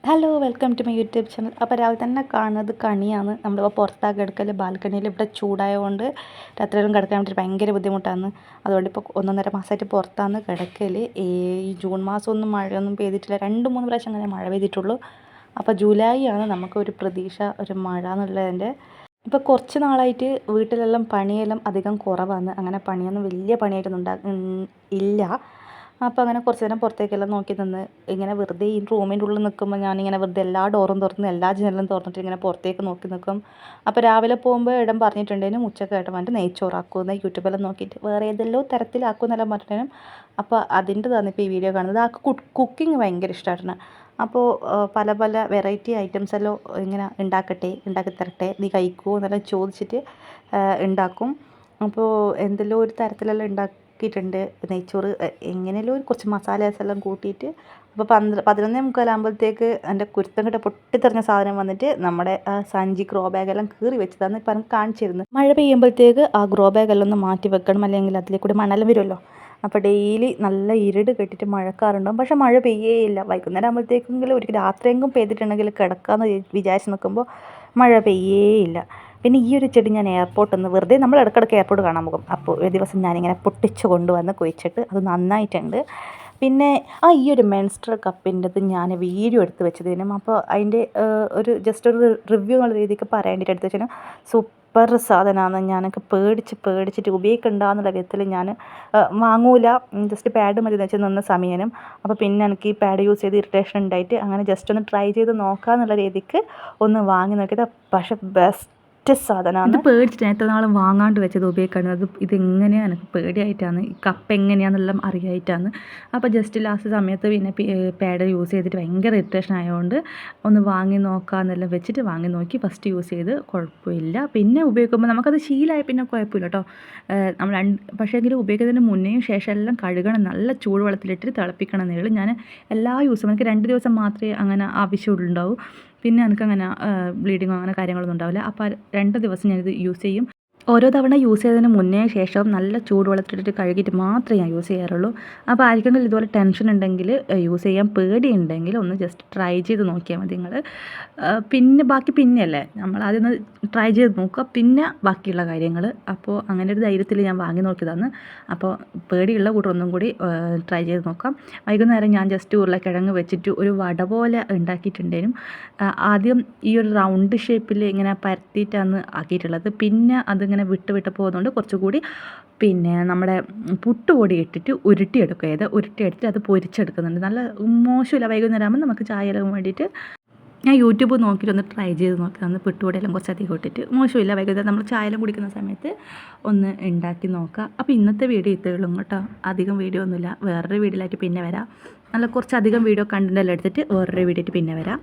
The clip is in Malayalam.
Hello welcome to my YouTube channel. അപ്പോൾ രാവിലെ തന്നെ കാണുന്നത് കണിയാണ്. നമ്മളിപ്പോൾ പുറത്താണ് കിടക്കൽ. ബാൽക്കണിയിൽ ഇവിടെ ചൂടായതുകൊണ്ട് രാത്രിയിലും കിടക്കാൻ വേണ്ടിയിട്ട് ഭയങ്കര ബുദ്ധിമുട്ടാണ്. അതുകൊണ്ട് ഇപ്പോൾ 1.5 മാസമായിട്ട് പുറത്താണ് കിടക്കൽ. ഈ ജൂൺ മാസമൊന്നും മഴയൊന്നും പെയ്തിട്ടില്ല. 2-3 പ്രാവശ്യം അങ്ങനെ മഴ പെയ്തിട്ടുള്ളൂ. അപ്പോൾ ജൂലൈ ആണ് നമുക്കൊരു പ്രതീക്ഷ, ഒരു മഴ എന്നുള്ളതിൻ്റെ. ഇപ്പോൾ കുറച്ച് നാളായിട്ട് വീട്ടിലെല്ലാം പണിയെല്ലാം അധികം കുറവാണ്. അങ്ങനെ പണിയൊന്നും വലിയ പണിയായിട്ടൊന്നും ഇല്ല. അപ്പോൾ അങ്ങനെ കുറച്ച് നേരം പുറത്തേക്കെല്ലാം നോക്കി നിന്ന് ഇങ്ങനെ വെറുതെ ഈ റൂമിൻ്റെ ഉള്ളിൽ നിൽക്കുമ്പോൾ ഞാനിങ്ങനെ വെറുതെ എല്ലാ ഡോറും തുറന്ന് എല്ലാ ജനലും തുറന്നിട്ട് ഇങ്ങനെ പുറത്തേക്ക് നോക്കി നിൽക്കും. അപ്പോൾ രാവിലെ പോകുമ്പോൾ ഇടം പറഞ്ഞിട്ടുണ്ടെങ്കിലും ഉച്ചക്കായിട്ട് വന്നിട്ട് നെയ്ച്ചോറാക്കുമെന്ന് യൂട്യൂബെല്ലാം നോക്കിയിട്ട് വേറെ ഏതെല്ലാം തരത്തിലാക്കുമെന്നെല്ലാം പറഞ്ഞിട്ടുണ്ടെങ്കിലും അപ്പോൾ അതിൻ്റെ തന്നെ ഇപ്പോൾ ഈ വീഡിയോ കാണുന്നത്. ആ കുക്കിംഗ് ഭയങ്കര ഇഷ്ടമായിട്ടാണ്. അപ്പോൾ പല പല വെറൈറ്റി ഐറ്റംസ് എല്ലാം ഇങ്ങനെ ഉണ്ടാക്കി തരട്ടെ, നീ കഴിക്കുമോ എന്നെല്ലാം ചോദിച്ചിട്ട് ഉണ്ടാക്കും. അപ്പോൾ എന്തെല്ലോ ഒരു തരത്തിലെല്ലാം ഉണ്ടാക്കിയിട്ടുണ്ട് നെയ്ച്ചോറ്. എങ്ങനെയല്ലോ കുറച്ച് മസാലാസ് എല്ലാം കൂട്ടിയിട്ട്. അപ്പോൾ 11:45 എൻ്റെ കുരുത്തം കിട്ട പൊട്ടിത്തെറിഞ്ഞ സാധനം വന്നിട്ട് നമ്മുടെ സഞ്ചി ഗ്രോ ബാഗെല്ലാം കീറി വെച്ചതാണ് ഇപ്പം എനിക്ക് കാണിച്ചിരുന്നത്. മഴ പെയ്യുമ്പോഴത്തേക്ക് ആ ഗ്രോ ബാഗെല്ലാം ഒന്ന് മാറ്റി വെക്കണം, അല്ലെങ്കിൽ അതിലേക്കൂടെ മണലും വരുമല്ലോ. അപ്പോൾ ഡെയിലി നല്ല ഇരുട് കെട്ടിയിട്ട് മഴക്കാറുണ്ടാകും, പക്ഷേ മഴ പെയ്യേയില്ല. വൈകുന്നേരം ആകുമ്പോഴത്തേക്കെങ്കിലും ഒരു രാത്രിയെങ്കിലും പെയ്തിട്ടുണ്ടെങ്കിൽ കിടക്കാമെന്ന് വിചാരിച്ച് നിൽക്കുമ്പോൾ മഴ പെയ്യേയില്ല. പിന്നെ ഈ ഒരു ചെടി ഞാൻ എയർപോർട്ടിൽ നിന്ന് വെറുതെ നമ്മൾ ഇടയ്ക്കിടയ്ക്ക് എയർപോർട്ട് കാണാൻ പോകും. അപ്പോൾ ഒരു ദിവസം ഞാനിങ്ങനെ പൊട്ടിച്ച് കൊണ്ടുവന്ന് കുഴിച്ചിട്ട് അത് നന്നായിട്ടുണ്ട്. പിന്നെ ഈ ഒരു മെൻസ്ട്രൽ കപ്പിൻ്റെത് ഞാൻ വീഡിയോ എടുത്ത് വെച്ചതിനും അപ്പോൾ അതിൻ്റെ ഒരു ജസ്റ്റ് ഒരു റിവ്യൂ എന്നുള്ള രീതിക്ക് പറയാൻ വേണ്ടിയിട്ട് എടുത്ത് വെച്ചാൽ സൂപ്പർ സാധനമാണ്. ഞാനൊക്കെ പേടിച്ചിട്ട് ഉപയോഗിക്കണ്ടെന്നുള്ള വിധത്തിൽ ഞാൻ വാങ്ങൂല. ജസ്റ്റ് പാഡ് മതി എന്ന് വെച്ചാൽ നിന്ന സമയം. അപ്പോൾ പിന്നെ എനിക്ക് ഈ പാഡ് യൂസ് ചെയ്ത് ഇറിറ്റേഷൻ ഉണ്ടായിട്ട് അങ്ങനെ ജസ്റ്റ് ഒന്ന് ട്രൈ ചെയ്ത് നോക്കാമെന്നുള്ള രീതിക്ക് ഒന്ന് വാങ്ങി നോക്കിയത്. പക്ഷേ ബെസ്റ്റ് സാധനമാണ്. ഇത് പേടിച്ചിട്ട് എത്ര നാൾ വാങ്ങാണ്ട് വെച്ചത് ഉപയോഗിക്കുന്നത്. ഇതെങ്ങനെയാണ് എനിക്ക് പേടിയായിട്ടാണ്, ഈ കപ്പ് എങ്ങനെയാണെന്നെല്ലാം അറിയായിട്ടാണ്. അപ്പോൾ ജസ്റ്റ് ലാസ്റ്റ് സമയത്ത് പിന്നെ പാഡ് യൂസ് ചെയ്തിട്ട് ഭയങ്കര ഇറിറ്റേഷൻ ആയതുകൊണ്ട് ഒന്ന് വാങ്ങി നോക്കാമെന്നെല്ലാം വെച്ചിട്ട് വാങ്ങി നോക്കി. ഫസ്റ്റ് യൂസ് ചെയ്ത് കുഴപ്പമില്ല. പിന്നെ ഉപയോഗിക്കുമ്പോൾ നമുക്കത് ശീലമായി പിന്നെ കുഴപ്പമില്ല കേട്ടോ. നമ്മൾ പക്ഷേ എങ്കിലും ഉപയോഗിക്കുന്നതിന് മുന്നേയും ശേഷം എല്ലാം കഴുകണം, നല്ല ചൂടുവെള്ളത്തിലിട്ട് തിളപ്പിക്കണം എന്നേ ഉള്ളൂ. ഞാൻ എല്ലാ യൂസും എനിക്ക് 2 ദിവസം മാത്രമേ അങ്ങനെ ആവശ്യമുണ്ടാവൂ. പിന്നെ എനിക്കങ്ങനെ ബ്ലീഡിങ്ങോ അങ്ങനെ കാര്യങ്ങളൊന്നും ഉണ്ടാവില്ല. അപ്പോൾ 2 ദിവസം ഞാനിത് യൂസ് ചെയ്യും. ഓരോ തവണ യൂസ് ചെയ്തതിന് മുന്നേ ശേഷം നല്ല ചൂടുവെള്ളത്തിലിട്ട് കഴുകിയിട്ട് മാത്രമേ ഞാൻ യൂസ് ചെയ്യാറുള്ളൂ. അപ്പോൾ ആർക്കെങ്കിലും ഇതുപോലെ ടെൻഷൻ ഉണ്ടെങ്കിൽ, യൂസ് ചെയ്യാൻ പേടിയുണ്ടെങ്കിൽ ഒന്ന് ജസ്റ്റ് ട്രൈ ചെയ്ത് നോക്കിയാൽ മതി നിങ്ങൾ. പിന്നെ ബാക്കി പിന്നെയല്ലേ നമ്മൾ ആദ്യം ഒന്ന് ട്രൈ ചെയ്ത് നോക്കുക, പിന്നെ ബാക്കിയുള്ള കാര്യങ്ങൾ. അപ്പോൾ അങ്ങനെ ഒരു ധൈര്യത്തിൽ ഞാൻ വാങ്ങി നോക്കിയതാണ്. അപ്പോൾ പേടിയുള്ള കൂട്ടർ ഒന്നും കൂടി ട്രൈ ചെയ്ത് നോക്കാം. വൈകുന്നേരം ഞാൻ ജസ്റ്റ് ഉരുളക്കിഴങ്ങ് വെച്ചിട്ട് ഒരു വട പോലെ ഉണ്ടാക്കിയിട്ടുണ്ടേനും. ആദ്യം ഈ ഒരു റൗണ്ട് ഷേപ്പിൽ ഇങ്ങനെ പരത്തിയിട്ടാണ് ആക്കിയിട്ടുള്ളത്. പിന്നെ അതിങ്ങനെ വിട്ട് പോകുന്നതുകൊണ്ട് കുറച്ചുകൂടി പിന്നെ നമ്മുടെ പുട്ടുപൊടി ഇട്ടിട്ട് ഉരുട്ടിയെടുത്തിട്ട് അത് പൊരിച്ചെടുക്കുന്നുണ്ട്. നല്ല മോശമില്ല. വൈകുന്നേരം ആകുമ്പോൾ നമുക്ക് ചായയിലാകാൻ വേണ്ടിയിട്ട് ഞാൻ യൂട്യൂബ് നോക്കിയിട്ട് ഒന്ന് ട്രൈ ചെയ്ത് നോക്കാം. പുട്ടുപൊടിയെല്ലാം കുറച്ചധികം ഇട്ടിട്ട് മോശമില്ല. വൈകുന്നേരം നമ്മൾ ചായയെല്ലാം കുടിക്കുന്ന സമയത്ത് ഒന്ന് ഉണ്ടാക്കി നോക്കുക. അപ്പോൾ ഇന്നത്തെ വീഡിയോ ഇത്രയേ ഉള്ളൂ കേട്ടോ. അധികം വീഡിയോ ഒന്നുമില്ല. വേറൊരു വീഡിയോയിലായിട്ട് പിന്നെ വരാം. നല്ല കുറച്ചധികം വീഡിയോ കണ്ടൻ്റ് എല്ലാം എടുത്തിട്ട് വേറൊരു വീഡിയോ ആയിട്ട് പിന്നെ വരാം.